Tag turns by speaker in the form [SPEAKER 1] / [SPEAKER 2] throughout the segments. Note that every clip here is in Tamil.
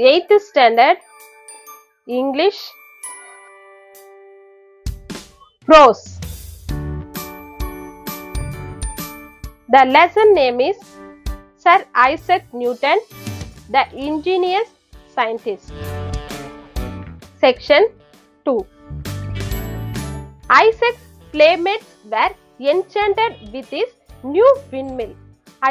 [SPEAKER 1] 8th standard English prose. The lesson name is Sir Isaac Newton, the Ingenious Scientist. Section 2. Isaac's playmates were enchanted with his new windmill.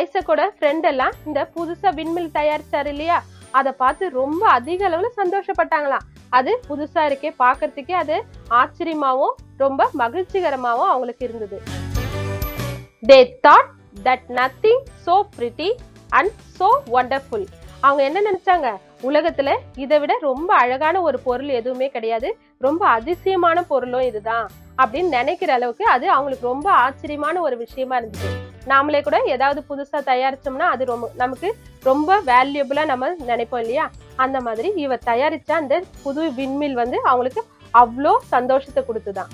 [SPEAKER 1] ஐசக்கோட ஃப்ரெண்ட் எல்லாம் இந்த புதுசா விண்மில் தயாரிச்சாரு இல்லையா, அதை பார்த்து ரொம்ப அதிக அளவுல சந்தோஷப்பட்டாங்களாம். அது புதுசா இருக்கே, பாக்குறதுக்கே அது ஆச்சரியமாவும் ரொம்ப மகிழ்ச்சிகரமாவும் அவங்களுக்கு இருந்தது. They thought that nothing so pretty and so wonderful. அவங்க என்ன நினைச்சாங்க, உலகத்துல இதை விட ரொம்ப அழகான ஒரு பொருள் எதுவுமே கிடையாது, ரொம்ப அதிசயமான பொருளும் இதுதான் அப்படின்னு நினைக்கிற அளவுக்கு அது அவங்களுக்கு ரொம்ப ஆச்சரியமான ஒரு விஷயமா இருந்துச்சு. நாமளே கூட ஏதாவது புதுசா தயாரிச்சோம்னா அது நமக்கு ரொம்ப வேல்யூபிளா நம்ம நினைப்போம் இல்லையா, அந்த மாதிரி இவ தயாரிச்ச அந்த புது விண்மில் அவங்களுக்கு அவ்வளோ சந்தோஷத்தை கொடுத்துதான்.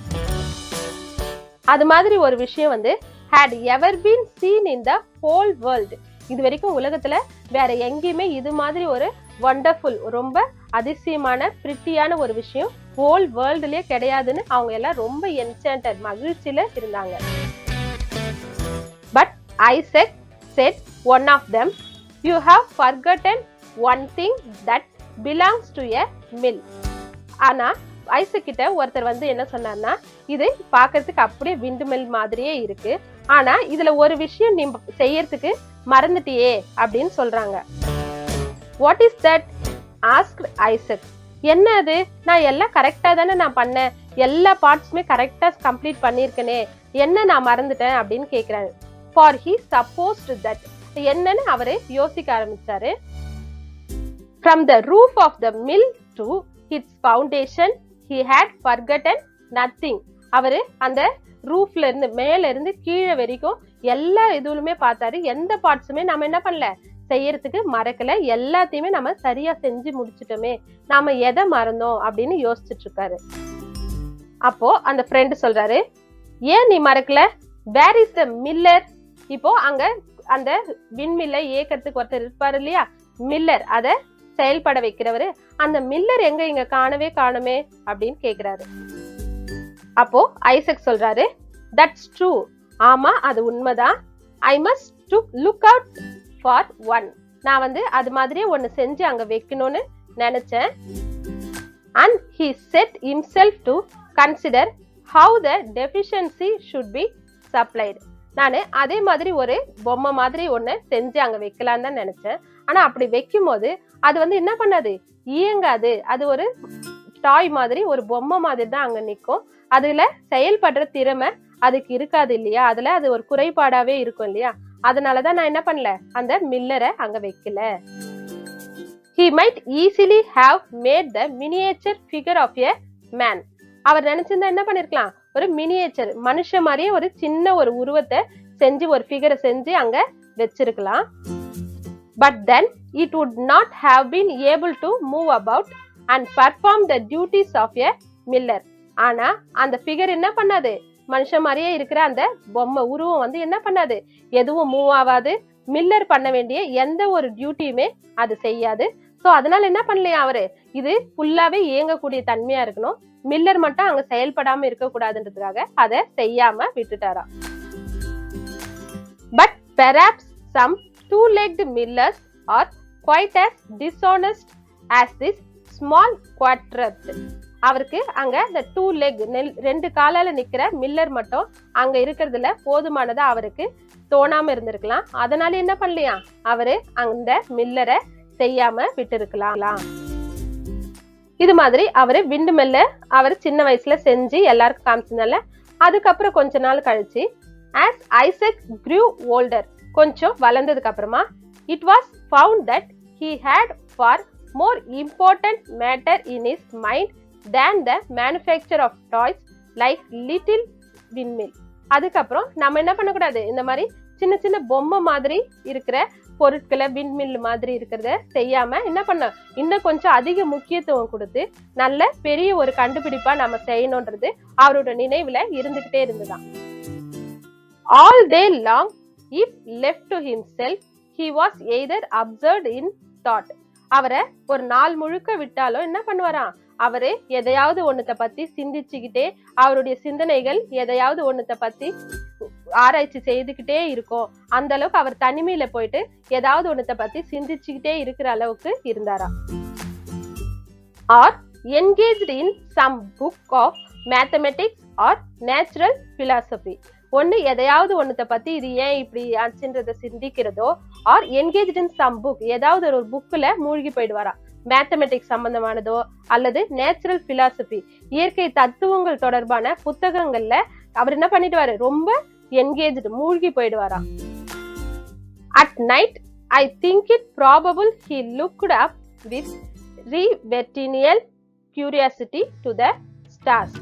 [SPEAKER 1] அது மாதிரி ஒரு விஷயம் had ever been seen in the whole world. இது வரைக்கும் உலகத்துல வேற எங்கேயுமே இது மாதிரி ஒரு வண்டர்ஃபுல், ரொம்ப அதிசயமான பிரிட்டியான ஒரு விஷயம் ஹோல் வேர்ல்டுலயே கிடையாதுன்னு அவங்க எல்லாம் ரொம்ப என்சாண்டட், மகிழ்ச்சியில இருந்தாங்க. But Isaac said one of them, you have forgotten one thing that belongs to a mill. ஆனா ஐசக் கிட்ட ஒருத்தர் என்ன சொன்னார்னா, இது பாக்குறதுக்கு அப்படியே விண்டு மில் மாதிரியே இருக்கு, ஆனா இதுல ஒரு விஷயம் நீ செய்யறதுக்கு மறந்துட்டியே அப்படின்னு சொல்றாங்க. What is that? asked Isaac. என்ன அது? நான் எல்லாம் கரெக்டா தானே நான் பண்ணேன், எல்லா பார்ட்ஸுமே கரெக்டா கம்ப்ளீட் பண்ணிருக்கனே, என்ன நான் மறந்துட்டேன் அப்படின்னு கேக்குறாரு. For he supposed that, என்னன்னு அவரு யோசிக்க ஆரம்பிச்சாரு. From the roof of the mill to its foundation he had forgotten nothing. அவரு அந்த ரூஃப்ல இருந்து மேல இருந்து கீழே வரைக்கும் எல்லா இதுலுமே பார்த்தாரு, எந்த பார்ட்ஸுமே நம்ம என்ன பண்ணல, செய்யறதுக்கு மறக்கல, எல்லாத்தையுமே நம்ம சரியா செஞ்சு முடிச்சிட்டோமே, நாம எதை மறந்தோம் அப்படின்னு யோசிச்சுட்டு இருக்காரு. அப்போ அந்த ஃப்ரெண்ட் சொல்றாரு, ஏன் நீ மறக்கல? Where is the miller? இப்போ அங்க அந்த விண்மில்ல இயக்கிறதுக்கு ஒருத்தர் இருப்பாரு இல்லையா, மில்லர், அத செயல்பட வைக்கிறவரு, அந்த மில்லர் எங்க இங்க காணவே காணுமே அப்படின்னு கேக்குறாரு. அப்போ ஐசக் சொல்றாரு, தட்ஸ் ட்ரூ. ஆமா, அது உண்மைதான். I must to look out for one. நான் அது மாதிரியே ஒன்னு செஞ்சு அங்க வைக்கணும்னு நினைச்சேன். And he set himself to consider how the deficiency should be supplied. நானு அதே மாதிரி ஒரு பொம்மை மாதிரி ஒன்னு செஞ்சு அங்க வைக்கலான்னு தான் நினைச்சேன். ஆனா அப்படி வைக்கும் போது அது என்ன பண்ணாது, இயங்காது. அது ஒரு டாய் மாதிரி, ஒரு பொம்மை மாதிரி தான் அங்க நிக்கும். அதுல செயல்படுற திறமை அதுக்கு இருக்காது இல்லையா, அதுல அது ஒரு குறைபாடாவே இருக்கும் இல்லையா, அதனாலதான் நான் என்ன பண்ணல, அந்த மில்லரை அங்க வைக்கல. He might easily have made the miniature figure of a man. அவர் நினைச்சிருந்தா என்ன பண்ணிருக்கலாம், ஒரு மினியேச்சர் மனுஷ மாதிரியே ஒரு சின்ன ஒரு உருவத்தை செஞ்சு, ஒரு ஃபிகரை செஞ்சு அங்க வச்சிருக்கலாம். But then it would not have been able to move about and perform the duties of a miller. ஆனா அந்த ஃபிகர் என்ன பண்ணாது, மனுஷ மாதிரியே இருக்கிற அந்த பொம்மை உருவம் என்ன பண்ணாது, எதுவும் மூவ் ஆகாது, மில்லர் பண்ண வேண்டிய எந்த ஒரு டியூட்டியுமே அது செய்யாது. சோ அதனால என்ன பண்ணலையா அவரு, இது ஃபுல்லாவே இயங்கக்கூடிய தன்மையா இருக்கணும், மில்லர் மட்டும் அங்க செயல்படாம இருக்க கூடாதுன்றதுக்காக அதை செய்யாம விட்டுட்டாராம். But perhaps some two-legged millers are quite as dishonest as this small quadruped. அவருக்கு அங்க இந்த டூ லெக், ரெண்டு காலால நிக்கிற மில்லர் மட்டும் அங்க இருக்கிறதுல போதுமானதா அவருக்கு தோணாம இருந்திருக்கலாம். அதனால என்ன பண்ணலையா, அவரு அந்த மில்லரை செய்யாம விட்டு இருக்கலாம். இது மாதிரி அவரு விண்டு மில்ல அவர் சின்ன வயசுல செஞ்சு எல்லாருக்கும் காமிச்சதுனால, அதுக்கப்புறம் கொஞ்ச நாள் கழிச்சு as Isaac grew older, கொஞ்சம் வளர்ந்ததுக்கு அப்புறமா, it was found that he had far more important matter in his mind than the manufacture of toys like little windmill. அதுக்கப்புறம் நம்ம என்ன பண்ணக்கூடாது, இந்த மாதிரி சின்ன சின்ன பொம்மை மாதிரி இருக்கிற பொருட்களை, விண்மில் மாதிரி இருக்கிறத செய்யாம என்ன பண்ண, இன்னும் கொஞ்சம் அதிக முக்கியத்துவம் கொடுத்து நல்ல பெரிய ஒரு கண்டுபிடிப்பா நம்ம செய்யணும்ன்றது அவரோட நினைவுல இருந்துகிட்டே இருந்துதான். All day long, if left to himself, he was either absorbed in thought. அவரை ஒரு நாள் முழுக்க விட்டாலும் என்ன பண்ணுவாராம், அவரு எதையாவது ஒண்ணுத்த பத்தி சிந்திச்சுக்கிட்டே, அவருடைய சிந்தனைகள் எதையாவது ஒண்ணுத்த பத்தி ஆராய்ச்சி செய்துகிட்டே இருக்கும். அந்த அளவுக்கு அவர் தனிமையில போயிட்டு ஏதாவது ஒண்ணுத்த பத்தி சிந்திச்சுக்கிட்டே இருக்கிற அளவுக்கு இருந்தாராம். Are engaged in some book of mathematics or natural philosophy. ஒண்ணு எதையாவது ஒண்ணுத்த பத்தி இது ஏன் இப்படி ஆச்சுன்றத சிந்திக்கிறதோ, R engaged in some book, ஏதாவது ஒரு புக்ல மூழ்கி போயிடுவாராம். மேத்தமெட்டிக்ஸ் சம்பந்தமானதோ அல்லது நேச்சுரல் பிலாசபி, இயற்கை தத்துவங்கள் தொடர்பான புத்தகங்கள்ல அவர் என்ன பண்ணிடுவாரு, ரொம்ப என்கேஜ்டு, மூழ்கி போயிடுவாராம். At night, I think it probable he looked up with reverential curiosity to the stars.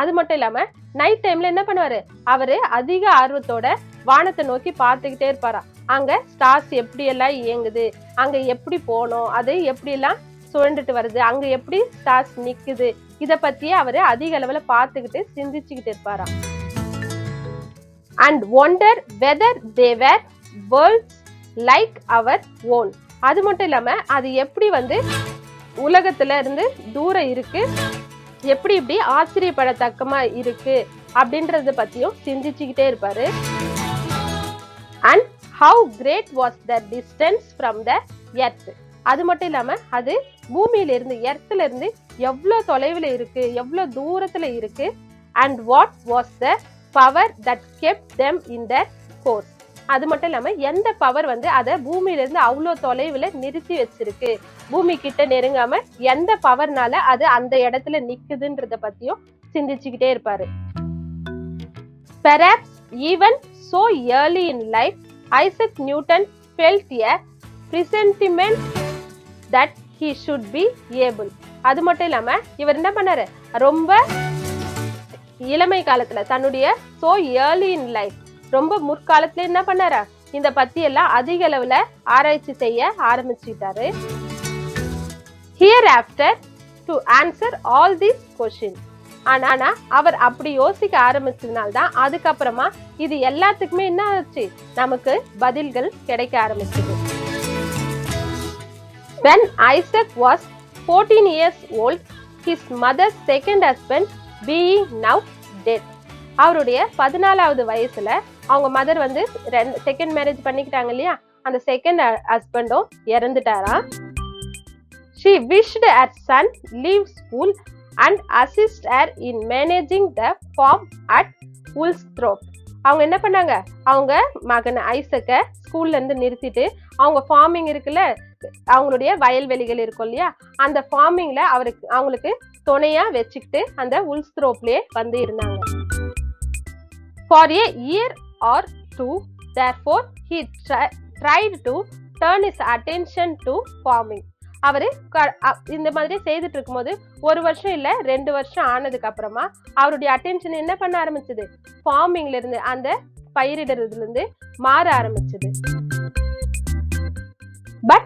[SPEAKER 1] அது மட்டும் இல்லாம நைட் டைம்ல என்ன பண்ணுவாரு, அவரு அதிக ஆர்வத்தோட வானத்தை நோக்கி பார்த்துக்கிட்டே இருப்பாராம். அங்க ஸ்டார்ஸ் எப்படி எல்லாம் இயங்குது, அங்க எப்படி போனோம், அது எப்படி எல்லாம் சுழண்டுட்டு வருது, அங்க எப்படி ஸ்டார்ஸ் நிக்குது, இத பத்தியே அவரு அதிக அளவுல பார்த்துக்கிட்டு சிந்திச்சுக்கிட்டு இருப்பாராம். And wonder whether they were worlds like our own. அது மட்டும் இல்லாம அது எப்படி உலகத்துல இருந்து தூரம் இருக்கு, எப்படி இப்படி ஆச்சரியப்படத்தக்கமா இருக்கு அப்படின்றத பத்தியும் சிந்திச்சுக்கிட்டே இருப்பாரு. And how great was the distance from the earth. அது மட்டும் இல்லாம அது பூமியில இருந்து, எர்த்ல இருந்து எவ்வளவு தொலைவுல இருக்கு, எவ்வளவு தூரத்துல இருக்கு. And what was the power that kept them in their course. அது மட்டும் இல்லாம எந்த பவர் அத பூமியில இருந்து அவ்வளவு தொலைவுல நிறுத்தி வச்சிருக்கு, பூமி கிட்ட நெருங்காம எந்த பவர்னால அது அந்த இடத்துல நிக்குதுன்றத பத்தியும் சிந்திச்சுக்கிட்டே இருப்பாரு. Perhaps even so early in life, Isaac Newton felt a presentiment that he should be able. அது மட்டும் இல்லாம இவர் என்ன பண்ணாரு, ரொம்ப இளமை காலத்துல தன்னுடைய so early in life, ரொம்ப முற்காலத்துல என்ன பண்ணாரா, இந்த பத்தி எல்லாம் அதிக அளவுல ஆராய்ச்சி செய்ய ஆரம்பிச்சுட்டாரு. Hereafter to answer all these questions. ஆனா அவர் அப்படி யோசிக்க ஆரம்பிச்சதுனால்தான் அதுக்கப்புறமா இது எல்லாத்துக்குமே என்ன ஆச்சு, நமக்கு பதில்கள் கிடைக்க ஆரம்பிச்சது. When Isaac was 14 years old, his mother's second husband being now dead. அவருடைய 14வது வயசுல அவங்க மதர் செகண்ட் மேரேஜ் பண்ணிக்கிட்டாங்க இல்லையா, அந்த செகண்ட் ஹஸ்பண்டும் இறந்துட்டாராம். She wished her son leave school and assist her in managing the farm at Woolsthorpe. அவங்க என்ன பண்ணாங்க, அவங்க மகன் ஐசக்க ஸ்கூல்ல இருந்து நிறுத்திட்டு அவங்க ஃபார்மிங் இருக்குல்ல, அவங்களுடைய வயல்வெளிகள் இருக்கும் இல்லையா, அந்த ஃபார்மிங்ல அவங்களுக்கு துணையா வச்சுக்கிட்டு அந்த Woolsthorpeலயே இருந்தாங்க. For a year or two, therefore, he tried to turn his attention to farming. அவரு இந்த மாதிரி செய்துட்டு இருக்கும்போது 1 வருஷம் இல்ல 2 வருஷம் ஆனதுக்கு அப்புறமா அவருடைய அட்டென்ஷன் என்ன பண்ண ஆரம்பிச்சது, ஃபார்மிங்ல இருந்து, அந்த பயிரிடுறதுல இருந்து மாற ஆரம்பிச்சது. But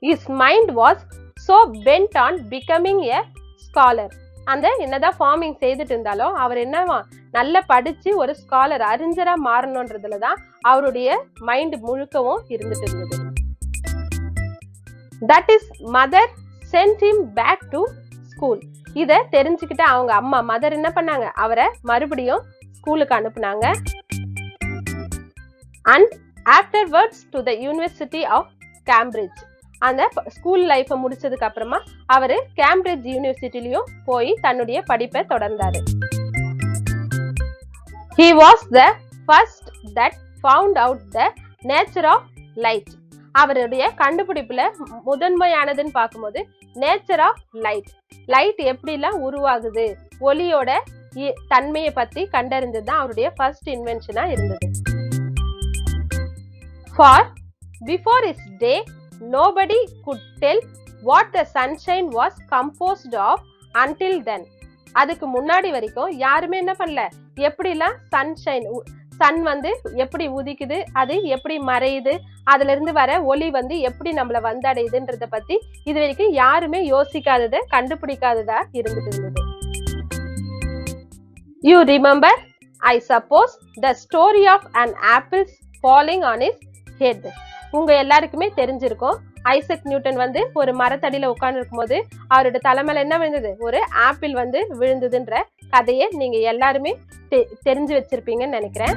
[SPEAKER 1] his mind was so bent on becoming a scholar. அந்த என்னதான் ஃபார்மிங் செய்துட்டு இருந்தாலும் அவர் என்னவா, நல்லா படிச்சு ஒரு ஸ்காலர், அறிஞரா மாறணும்ன்றதுலதான் அவருடைய மைண்ட் முழுக்கவும் இருந்துட்டு இருந்தது. That is mother sent him back to school. இத தெரிஞ்சுக்கிட்ட அவங்க அம்மா மதர் என்ன பண்ணாங்க, அவரை மறுபடியும் ஸ்கூலுக்கு அனுப்புனாங்க. And afterwards to the University of Cambridge. அந்த ஸ்கூல் லைஃபை முடிச்சதுக்கு அப்புறமா அவரு கேம்பிரிட்ஜ் யூனிவர்சிட்டிலையும் போய் தன்னுடைய படிப்பை தொடர்ந்தாரு. He was the first that found out the nature of light. அவருடைய கண்டுபிடிப்புல முதன்மையானதுன்னு பார்க்கும்போது நேச்சர் ஆஃப் லைட், லைட் எப்படி எல்லாம் உருவாகுது, ஒளியோட தன்மையை பத்தி கண்டறிந்ததுதான் அவருடைய ஃபர்ஸ்ட் இன்வென்ஷனா இருந்தது. For before his day, nobody could tell what the sunshine was composed of until then. அதுக்கு முன்னாடி வரைக்கும் யாருமே என்ன பண்ணல, எப்படிலாம் சன்ஷைன், சன் எப்படி உதிக்குது, அது எப்படி மறையுது, அதுல இருந்து வர ஒளி எப்படி நம்மள வந்தடையுதுன்றத பத்தி இது வரைக்கும் யாருமே யோசிக்காதது, கண்டுபிடிக்காததா இருந்துட்டு இருந்தது. You remember, I suppose, the story of an apple falling on his head. உங்க எல்லாருக்குமே தெரிஞ்சிருக்கும், ஐசக் நியூட்டன் வந்து ஒரு மரத்தடியில உட்கார்ந்து இருக்கும்போது அவரோட தலைமையில என்ன விழுந்தது, ஒரு ஆப்பிள் வந்து விழுந்ததுன்ற கதையை நீங்க எல்லாருமே தெரிஞ்சு வச்சிருப்பீங்கன்னு நினைக்கிறேன்.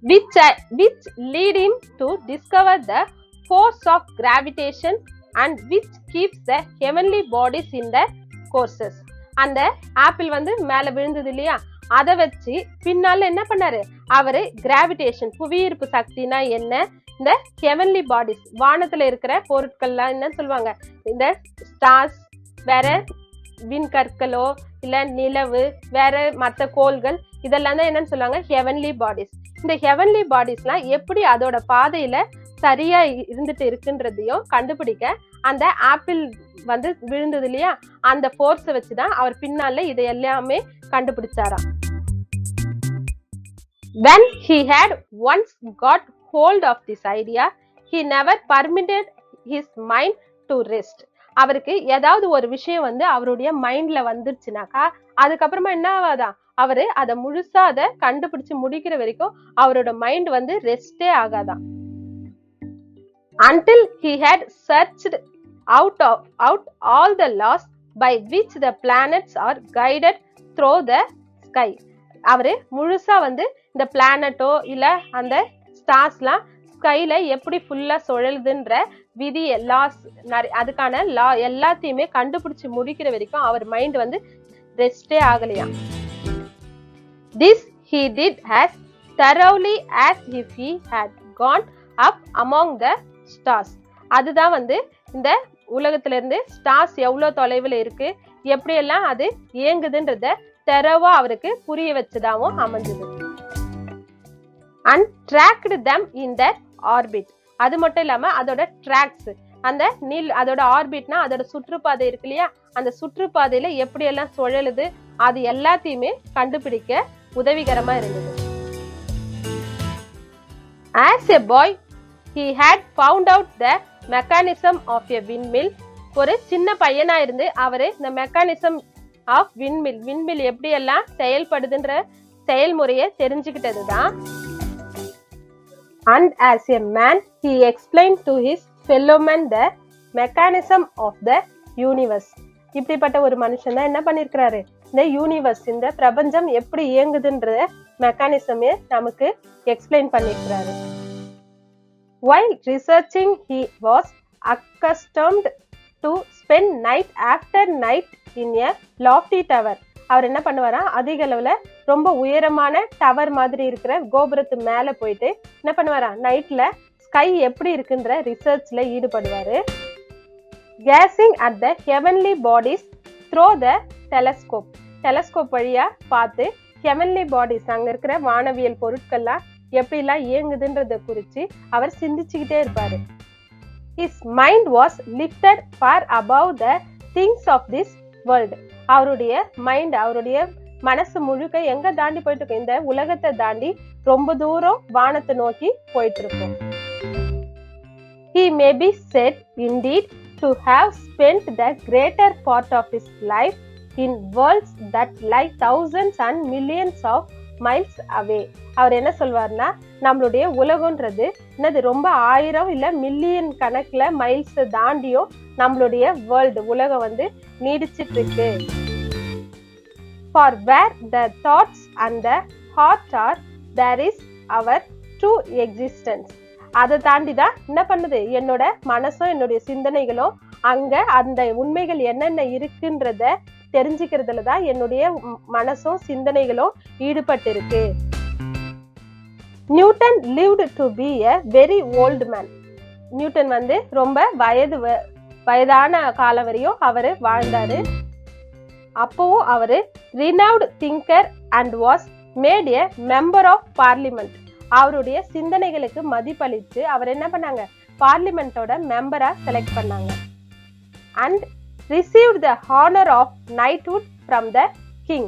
[SPEAKER 1] which lead him to discover the force of gravitation and which keeps the heavenly bodies in the courses. அந்த ஆப்பிள் வந்து மேல விழுந்தது இல்லையா, அதை வச்சு பின்னால என்ன பண்ணாரு அவரு, கிராவிடேஷன் புவியீர்ப்பு சக்தினா என்ன, இந்த ஹெவன்லி பாடிஸ் வானத்துல இருக்கிற பொருட்கள்லாம் என்ன சொல்லுவாங்க, இந்த ஸ்டார்ஸ், வேற விண்கற்களோ இல்ல நிலவு, வேற மற்ற கோள்கள், இதெல்லாம் தான் என்னன்னு சொல்லுவாங்க ஹெவன்லி பாடிஸ். இந்த ஹெவன்லி பாடிஸ்லாம் எப்படி அதோட பாதையில சரியா இருந்துட்டு இருக்குன்றதையும் கண்டுபிடிக்க அந்த ஆப்பிள் வந்து விழுந்தது இல்லையா, அந்த ஃபோர்ஸை வச்சுதான் அவர் பின்னால இதை எல்லாமே கண்டுபிடிச்சாராம். When he had once got hold of this idea, he never permitted his mind to rest. அவருக்கு ஏதாவது ஒரு விஷயம் வந்து அவருடைய மைண்ட்ல வந்துருச்சுனாக்கா அதுக்கப்புறமா என்ன ஆகாதான், அவரு அதை முழுசா அதை கண்டுபிடிச்சு முடிக்கிற வரைக்கும் அவரோட மைண்ட் வந்து ரெஸ்டே ஆகாதான். Until he had searched out all the laws by which the planets are guided through the sky. அவரு முழுசா வந்து இந்த பிளானட்டோ இல்ல அந்த ஸ்டார்ஸ்லாம் ஸ்கைல எப்படி ஃபுல்லா சுழலுதுன்ற விதி லாஸ், அதுக்கான லா எல்லாத்தையுமே கண்டுபிடிச்சு முடிக்கிற வரைக்கும் அவர் மைண்ட் வந்து ரெஸ்டே ஆகலையா. This he did as thoroughly as if he had gone up among the stars. அதுதான் வந்து இந்த உலகத்துல இருந்து ஸ்டார்ஸ் எவ்வளவு தொலைவில் இருக்கு, எப்படியெல்லாம் அது இயங்குதுன்றத தெரவா அவருக்கு புரிய வச்சதாவும் அமைஞ்சது. And tracked them in their orbit. அது மட்டும் இல்லாம அதோட ட்ராக்ஸ், அந்த அதோட ஆர்பிட்னா அதோட சுற்றுப்பாதை இருக்கு இல்லையா, அந்த சுற்றுப்பாதையில எப்படி எல்லாம் சுழலுது அது எல்லாத்தையுமே கண்டுபிடிக்க உதவிகரமா இருந்தது. As a boy he had found out the mechanism of a windmill. ஒரு சின்ன பையனா இருந்து அவரு இந்த மெக்கானிசம் ஆஃப் விண்மில் எப்படி எல்லாம் செயல்படுதுன்ற செயல்முறையை தெரிஞ்சுக்கிட்டதுதான். And as a man he explained to his fellow men the mechanism of the universe. இப்படிப்பட்ட ஒரு மனுஷன் தான் என்ன பண்ணிருக்கிறாரு, இந்த யூனிவர்ஸ், இந்த பிரபஞ்சம் எப்படி இயங்குதுன்ற மெக்கானிசமே நமக்கு explain பண்ணிருக்கிறாரு. While researching he was accustomed to spend night after night in a lofty tower. அவர் என்ன பண்ணுவாரா, அதிக அளவுல ரொம்ப உயரமான டவர் மாதிரி இருக்கிற கோபுரத்து மேல போயிட்டு என்ன பண்ணுவாரா, நைட்ல ஸ்கை எப்படி இருக்குன்ற ரிசர்ச்ல ஈடுபடுவாரு. Gazing at the heavenly bodies through the telescope. Telescope வழியா பார்த்து ஹெவன்லி பாடிஸ், அங்க இருக்கிற வானவியல் பொருட்கள்லாம் எப்படிலாம் இயங்குதுன்றத குறிச்சு அவர் சிந்திச்சுக்கிட்டே இருப்பாரு. His mind was lifted far above the things of this world. அவருடைய மைண்ட், அவருடைய மனசு முழுக்க எங்க தாண்டி போயிட்டு இருக்கும், இந்த உலகத்தை தாண்டி ரொம்ப தூரம் வானத்தை நோக்கி போயிட்டு இருக்கும். He may be said indeed to have spent the greater part of his life in worlds that lie thousands and millions of miles away. அவர் என்ன சொல்வார்னா, நம்மளுடைய உலகம்ன்றது என்னது ரொம்ப 1000 இல்ல மில்லியன் கணக்குல மைல்ஸ் தாண்டியும் நம்மளுடைய வேர்ல்டு உலகம் வந்து நீடிச்சிட்டு இருக்கு. For where the thoughts and the heart are, there is our true existence. அதை தாண்டி தான் என்ன பண்ணுது, என்னோட மனசும் என்னுடைய சிந்தனைகளும் அங்க அந்த உண்மைகள் என்னென்ன இருக்குன்றத தெரிஞ்சுக்கிறதுல தான் என்னுடைய மனசும் சிந்தனைகளும் ஈடுபட்டு இருக்கு. Newton lived to be a very old man. Newton வந்து ரொம்ப வயதான காலம் வரையும் அவரு வாழ்ந்தாரு. அப்பவும் அவரு renowned thinker and was made a member of parliament. அவருடைய சிந்தனைகளுக்கு மதிப்பளித்து அவர் என்ன பண்ணாங்க, பார்லிமெண்டோட மெம்பரா செலக்ட் பண்ணாங்க. And received the honor of knighthood from the king.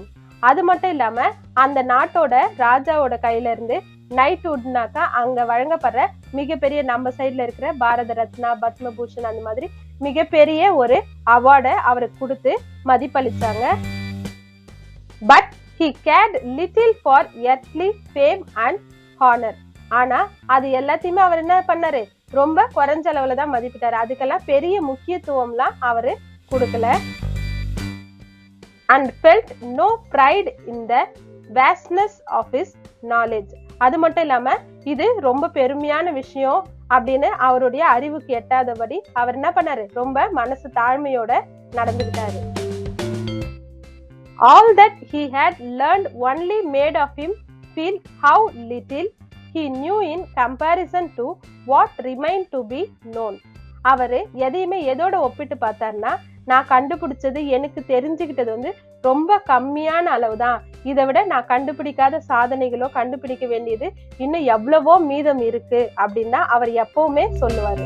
[SPEAKER 1] அது மட்டும் இல்லாம அந்த நாட்டோட ராஜாவோட கையில இருந்து நைட்ஹுட்னாக்கா அங்க வழங்கப்படுற மிகப்பெரிய, நம்ம சைட்ல இருக்கிற பாரத ரத்னா, பத்மபூஷன், அந்த மாதிரி மிகப்பெரிய ஒரு அவார்டை அவருக்கு கொடுத்து மதிப்பளிச்சாங்க. But he cared little for earthly fame and honor. ஆனா அது எல்லாத்தையுமே அவர் என்ன பண்ணாரு, ரொம்ப குறைஞ்ச அளவுல தான் மதிப்பிட்டாரு. அதுக்கெல்லாம் பெரிய முக்கியத்துவம்லாம் அவரு கொடுக்கல. and felt no pride in the vastness of his knowledge. அது மட்டும் இல்லாம இது ரொம்ப பெருமையான விஷயம் அப்படின்னு அவருடைய அறிவுக்கு எட்டாதபடி அவர் என்ன பண்ணாரு, ரொம்ப மனசு தாழ்மையோட நடந்துக்கிட்டாரு. all that he had learned only made of him feel how little he knew in comparison to what remained to be known. அவரு எதையுமே எதோட ஒப்பிட்டு பார்த்தாருன்னா, நான் கண்டுபிடிச்சது எனக்கு தெரிஞ்சுக்கிட்டது வந்து ரொம்ப கம்மியான அளவு தான், இதை விட நான் கண்டுபிடிக்காத சாதனைகளோ கண்டுபிடிக்க வேண்டியது இன்னும் எவ்வளவோ மீதம் இருக்கு அப்படின்னா அவர் எப்பவுமே சொல்லுவாரு.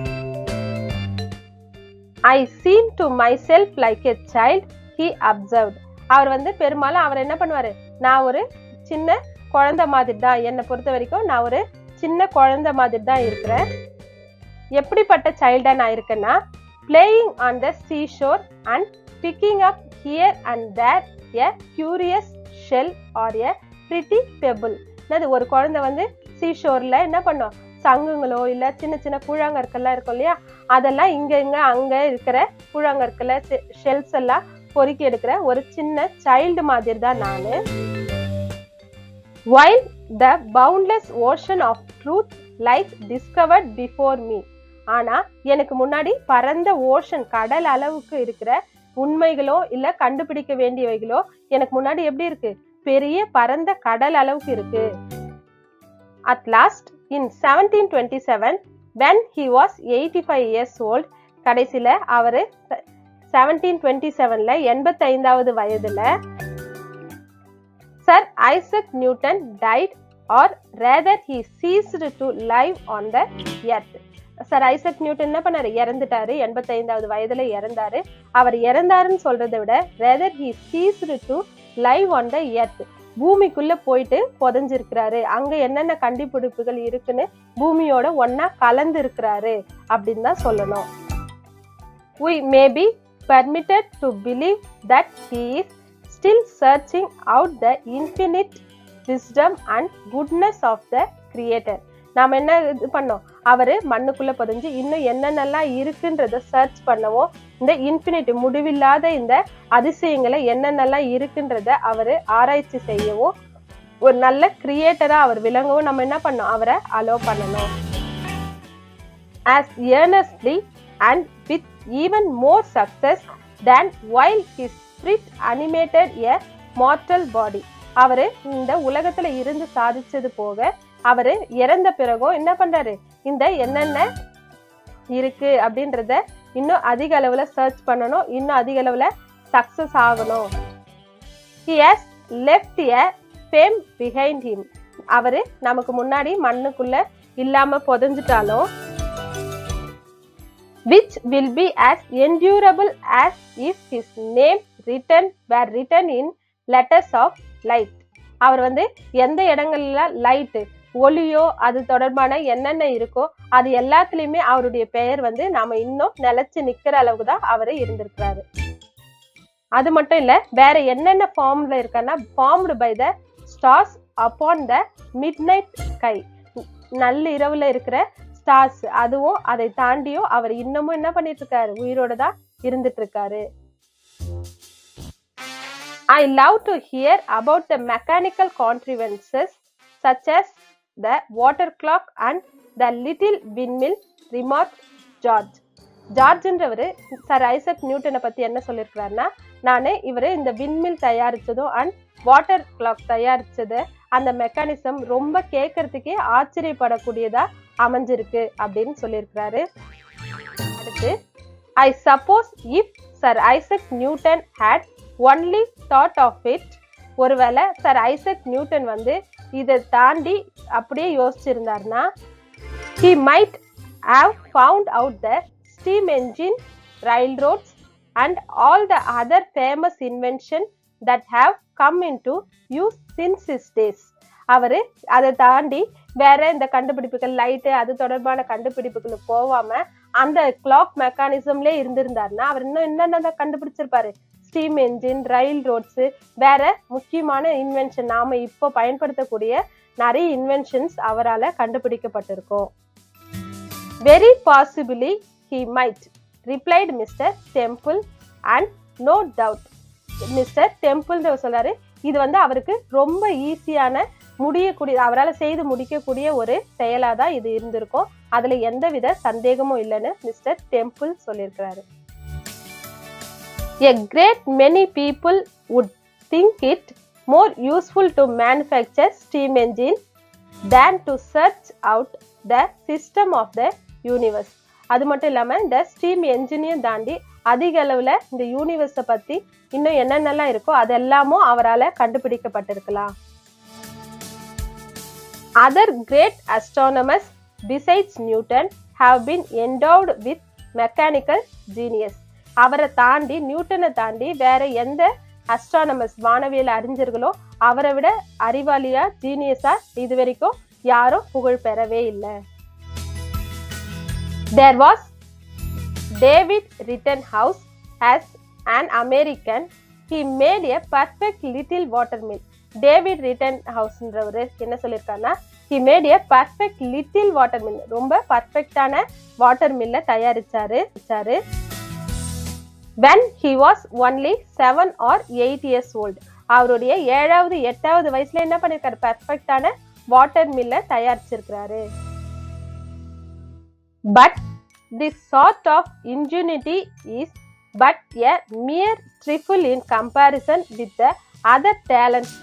[SPEAKER 1] I seem to myself like a child, he observed. அவர் வந்து பெரும்பாலும் அவர் என்ன பண்ணுவாரு, நான் ஒரு சின்ன குழந்தை மாதிரி தான், என்னை பொறுத்த வரைக்கும் நான் ஒரு சின்ன குழந்தை மாதிரி தான் இருக்கிறேன். எப்படிப்பட்ட சைல்டா நான் இருக்கேன்னா, playing on the seashore and picking up here and there a curious shell or a pretty pebble. ஒரு குழந்தை வந்து சீஷோர்ல என்ன பண்ணும், சங்குங்களோ இல்ல சின்ன சின்ன கூழாங்கற்கள்லாம் இருக்கும் இல்லையா, அதெல்லாம் இங்க இங்க அங்க இருக்கிற கூழாங்கற்கள ஷெல்ஸ் எல்லாம் பொறுக்கி எடுக்கிற ஒரு சின்ன சைல்டு மாதிரி தான் நானு. while the boundless ocean of truth lies discovered before me. ஆனா எனக்கு முன்னாடி பரந்த ஓஷன், கடல் அளவுக்கு இருக்கிற உண்மைகளோ இல்ல கண்டுபிடிக்க வேண்டியவைகளோ எனக்கு முன்னாடி எப்படி இருக்கு, பெரிய பரந்த கடல் அளவுக்கு இருக்கு. at last in 1727 when he was 85 years old, கடைசில அவரு 1727ல 85வது வயதுல Sir Isaac Newton died, or rather he ceased to live on the earth. Sir Isaac Newton என்ன பண்ணாரு, இறந்துட்டாரு, 85வது வயதுல இறந்தாரு. அவர் இறந்தாருன்னு சொல்றதை விட rather he ceased to live on the earth, பூமிக்குள்ள போயிட்டு புதைஞ்சிருக்கிறாரு, அங்க என்னென்ன கண்டுபிடிப்புகள் இருக்குன்னு பூமியோட ஒன்னா கலந்து இருக்கிறாரு அப்படின்னு தான் சொல்லணும். we may be permitted to believe that he is still searching out the infinite wisdom and goodness of the creator. நாம என்ன இது பண்ணோம், அவரு மண்ணுக்குள்ள புதைஞ்சு இன்னும் என்னென்னலாம் இருக்குன்றத சர்ச் பண்ணவும், இந்த இன்ஃபினிட்டி முடிவில்லாத இந்த அதிசயங்களை என்னென்னலாம் இருக்குன்றத அவரு ஆராய்ச்சி செய்யவும், ஒரு நல்ல கிரியேட்டரா அவர் விளங்கவும் நம்ம என்ன பண்ணோம், அவரை அலோவ் பண்ணணும். as earnestly and with even more success than while his spirit animated a mortal body. அவரு இந்த உலகத்துல இருந்து சாதிச்சது போக அவரு இறந்த பிறகும் என்ன பண்றாரு, இந்த என்னென்ன இருக்கு அப்படின்றத இன்னும் அதிக அளவுல சர்ச் பண்ணணும், இன்னும் அதிக அளவுல சக்சஸ் ஆகணும். he has left a fame behind him. அவரு நமக்கு முன்னாடி மண்ணுக்குள்ள இல்லாம புதைஞ்சிட்டாலும் which will be as endurable as if his name were written in letters of light. அவர் வந்து எந்த இடங்கள்ல லைட் ஒளியோ அது தொடர்பான என்னென்ன இருக்கோ அது எல்லாத்துலயுமே அவருடைய பெயர் வந்து நாம இன்னும் நிலைச்சு நிக்கிற அளவுக்கு தான் அவரு இருந்திருக்கிறாரு. அது மட்டும் இல்ல, வேற என்னென்ன ஃபார்ம்ல இருக்கான்னா, formed by the stars upon the midnight sky, நள்ளிரவுல இருக்கிற ஸ்டார்ஸ், அதுவும் அதை தாண்டியும் அவர் இன்னமும் என்ன பண்ணிட்டு இருக்காரு, உயிரோட தான் இருந்துட்டு இருக்காரு. I love to hear about the mechanical contrivances such as the water clock and the little windmill, remarked George. ஜார்ஜ்ன்றவரு சர் ஐசக் நியூட்டனை பத்தி என்ன சொல்லியிருக்கிறாருன்னா, நானு இவரு இந்த விண்மில் தயாரிச்சதும் அண்ட் வாட்டர் கிளாக் தயாரிச்சது அந்த மெக்கானிசம் ரொம்ப கேட்கறதுக்கே ஆச்சரியப்படக்கூடியதா அமைஞ்சிருக்கு அப்படின்னு சொல்லியிருக்கிறாரு. அடுத்து, I suppose if Sir Isaac Newton had only thought of it, ஒருவேளை சர் ஐசக் நியூட்டன் வந்து இதை தாண்டி அப்படியே யோசிச்சிருந்தாருன்னா, he might have found out the steam engine, railroads and all the other famous inventions that have come into use since his days. அவரு அதை தாண்டி வேற இந்த கண்டுபிடிப்புகள், லைட்டு அது தொடர்பான கண்டுபிடிப்புகளுக்கு போகாம அந்த கிளாக் மெக்கானிசம்லே இருந்திருந்தாருன்னா அவர் இன்னும் என்னென்ன கண்டுபிடிச்சிருப்பாரு, ஸ்டீம் என்ஜின், ரயில் ரோட்ஸ், வேற முக்கியமான இன்வென்ஷன், நாம இப்போ பயன்படுத்தக்கூடிய நிறைய இன்வென்ஷன்ஸ் அவரால் கண்டுபிடிக்கப்பட்டிருக்கும். Very possibly he might, replied Mr. Temple, and no doubt. Mister temple சொல்றாரு, இது வந்து அவருக்கு ரொம்ப ஈஸியான முடியக்கூடிய, அவரால் செய்து முடிக்கக்கூடிய ஒரு செயலா தான் இது இருந்திருக்கும். அதுல எந்தவித சந்தேகமும் இல்லைன்னு மிஸ்டர் டெம்பிள் சொல்லியிருக்கிறாரு. A great many people would think it more useful to manufacture steam engine than to search out the system of the universe. அது மட்டும் இல்லாம இந்த ஸ்டீம் என்ஜினையும் தாண்டி அதிக அளவுல இந்த யூனிவர்ஸை பத்தி இன்னும் என்னென்னலாம் இருக்கோ அதெல்லாமும் அவரால் கண்டுபிடிக்கப்பட்டிருக்கலாம். Other great astronomers besides Newton have been endowed with mechanical genius. அவரை தாண்டி, நியூட்டனை தாண்டி வேற எந்த அஸ்ட்ரானமர்ஸ் வானவியல் அறிஞர்களோ அவரை விட அறிவாளியா, ஜீனியஸா இது வரைக்கும் யாரும் புகழ் பெறவே இல்லை. There was David Rittenhouse as an American. He made a perfect little watermill. David ரிட்டன்ஹவுஸ்ன்றவரு என்ன சொல்லியிருக்காருன்னா, he made a perfect little watermill. ரொம்ப பர்ஃபெக்டான வாட்டர் மில்லை தயாரிச்சாரு. When he was only 7 or 8 years old. அவருடைய 7வது 8வது வயசுல என்ன பண்ணிருக்காரு, பர்ஃபெக்டான வாட்டர் மில்லை தயாரிச்சிருக்கிறாரு. But this sort of ingenuity is but a mere trifle in comparison with the other talents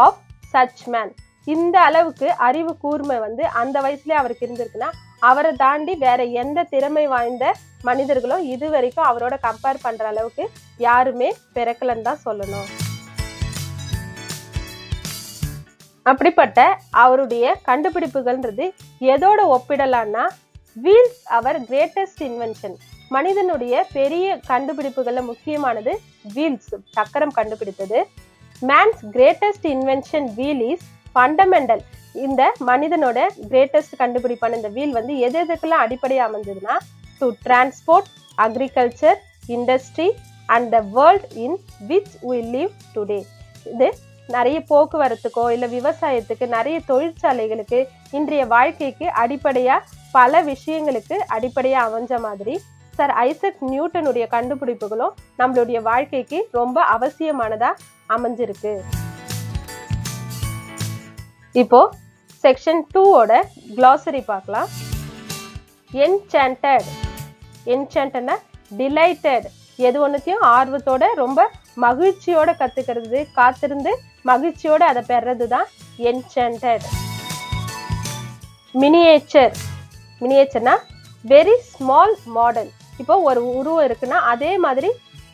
[SPEAKER 1] of such man. இந்த அளவுக்கு அறிவு கூர்மை வந்து அந்த வயசுல அவருக்கு இருந்திருக்குன்னா அவரை தாண்டி வேற எந்த திறமை வாய்ந்த மனிதர்களும் இது வரைக்கும் அவரோட கம்பேர் பண்ற அளவுக்கு யாருமே பிறக்கலன்னு தான் சொல்லணும். அப்படிப்பட்ட அவருடைய கண்டுபிடிப்புகள்ன்றது எதோட ஒப்பிடலான்னா, வீல்ஸ் அவர் கிரேட்டஸ்ட் இன்வென்ஷன். மனிதனுடைய பெரிய கண்டுபிடிப்புகள்ல முக்கியமானது வீல்ஸ், சக்கரம் கண்டுபிடித்தது. Man's greatest invention wheel is fundamental. இந்த மனிதனோட கிரேட்டஸ்ட் கண்டுபிடிப்பான இந்த வீல் வந்து எது எதுக்கெல்லாம் அடிப்படையாக அமைஞ்சதுன்னா, to transport, agriculture, industry and the world in which we live today. இது நிறைய போக்குவரத்துக்கோ இல்லை விவசாயத்துக்கு, நிறைய தொழிற்சாலைகளுக்கு, இன்றைய வாழ்க்கைக்கு அடிப்படையா, பல விஷயங்களுக்கு அடிப்படையா அமைஞ்ச மாதிரி சார் ஐசக் நியூட்டனுடைய கண்டுபிடிப்புகளும் நம்மளுடைய வாழ்க்கைக்கு ரொம்ப அவசியமானதா அமைஞ்சிருக்கு. இப்போ செக்ஷன் 2ஓட glossary பார்க்கலாம். என்சாண்டட், என்சாண்டட்னா டிலைட்டட், எது ஒன்றுத்தையும் ஆர்வத்தோட ரொம்ப மகிழ்ச்சியோட கத்துக்கிறது, காத்திருந்து மகிழ்ச்சியோட அதை பெறது தான் என்சாண்டட். மினியேச்சர், மினியேச்சர்னா வெரி ஸ்மால் மாடல். இப்போ ஒரு உருவம் இருக்குன்னா அதே மாதிரி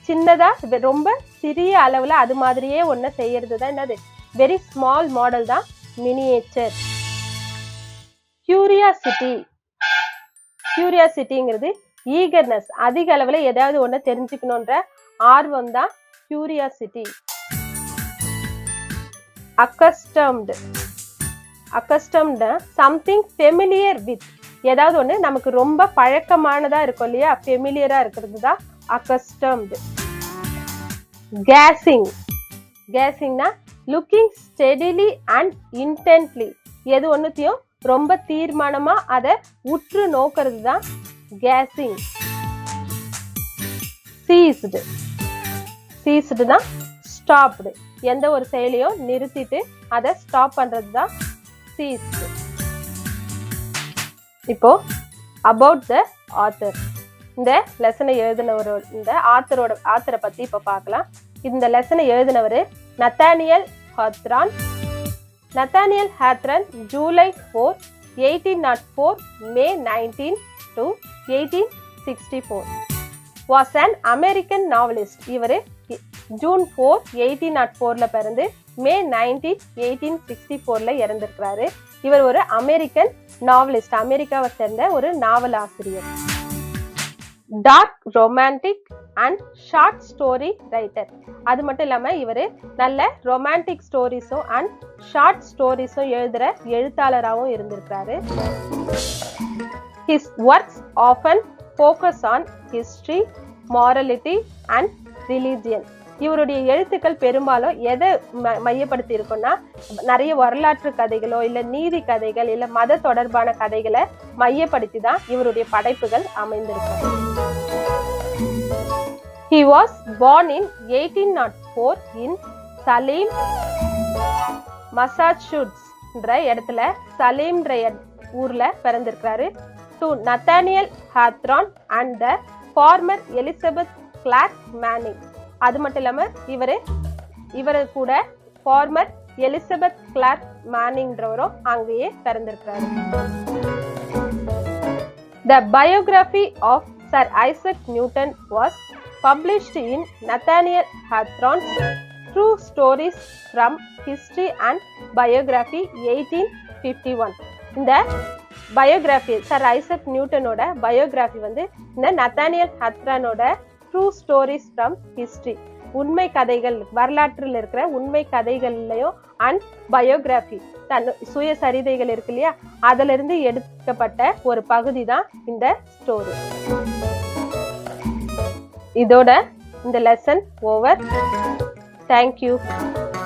[SPEAKER 1] சின்னதா ரொம்ப சிறிய அளவுல அது மாதிரியே ஒன்றை செய்யறது தான் என்னது, வெரி ஸ்மால் மாடல் தான் மினியேச்சர். கியூரியாசிட்டி, கியூரியாசிட்டிங்கிறது ஈகர்னஸ், அதிக அளவுல ஏதாவது ஒன்று தெரிஞ்சுக்கணுன்ற ஆர்வம் தான் curiosity. Accustomed, accustomed something familiar with, ஏதாவது ஒன்று நமக்கு ரொம்ப பழக்கமானதா இருக்கும் இல்லையா, ஃபெமிலியரா இருக்கிறது தான் அக்கஸ்டம்டு. கேசிங், கேசிங்னா லுக்கிங் ஸ்டெடிலி அண்ட் இன்டென்ட்லி, எது ஒன்றுத்தையும் ரொம்ப தீர்மானமா அதை உற்று நோக்கிறது தான் கேசிங். சீஸ்டு, சீஸ்டு தான் ஸ்டாப்டு, எந்த ஒரு செயலையும் நிறுத்திட்டு அதை ஸ்டாப் பண்றது தான் சீஸ்டு. இப்போ அபவுட் த ஆத்தர், இந்த லெசனை எழுதினவரோட, இந்த ஆத்தரை பத்தி இப்போ பார்க்கலாம். இந்த லெசனை எழுதினவர் Nathaniel Hawthorne. Nathaniel Hawthorne July 4, 1804 May 19 to 1864 was an American novelist. இவர் ஜூன் 4, 1804ல பிறந்து மே 19, 1864ல இறந்திருக்கிறாரு. இவர் ஒரு அமெரிக்கன் நாவலிஸ்ட், அமெரிக்காவை சேர்ந்த ஒரு நாவல் ஆசிரியர். Dark romantic and short story writer. அது மட்டும் இல்லாம இவர் நல்ல ரொமான்டிக் ஸ்டோரிஸும் அண்ட் ஷார்ட் ஸ்டோரிஸும் எழுதுற எழுத்தாளராகவும் இருந்திருக்கிறாரு. His works often focus on history, morality and religion. இவருடைய எழுத்துக்கள் பெரும்பாலும் எதை மையப்படுத்தி இருக்கும்னா நிறைய வரலாற்று கதைகளோ இல்ல நீதி கதைகள் இல்ல மத தொடர்பான கதைகளை மையப்படுத்தி தான் இவருடைய படைப்புகள் அமைந்திருக்கு. He was born in 1804 in Salem, Massachusetts என்ற இடத்துல சலேம்ன்ற ஊர்ல பிறந்திருக்காரு. To Nathaniel Hawthorne and the former Elizabeth Clark Manning. அது மட்டும் இல்லாம இவரு கூட ஃபார்மர் எலிசபெத் கிளார்க் மேனிங்ன்றவரும் அங்கேயே பிறந்திருக்காரு. The biography of Sir Isaac Newton was published in Nathaniel Hawthorne's True Stories from History and Biography 1851. இந்த பயோகிராஃபி சர் ஐசக் நியூட்டனோட பயோகிராஃபி வந்து இந்த நத்தானியல் ஹாத்ரானோட ட்ரூ ஸ்டோரிஸ் ஃப்ரம் ஹிஸ்டரி, உண்மை கதைகள், வரலாற்றில் இருக்கிற உண்மை கதைகள்லயும் அண்ட் பயோகிராஃபி தன் சுயசரிதைகள் இருக்கு இல்லையா, அதுல இருந்து எடுக்கப்பட்ட ஒரு பகுதி தான் இந்த ஸ்டோரி. இதோட இந்த லெசன் ஓவர். தேங்க்யூ.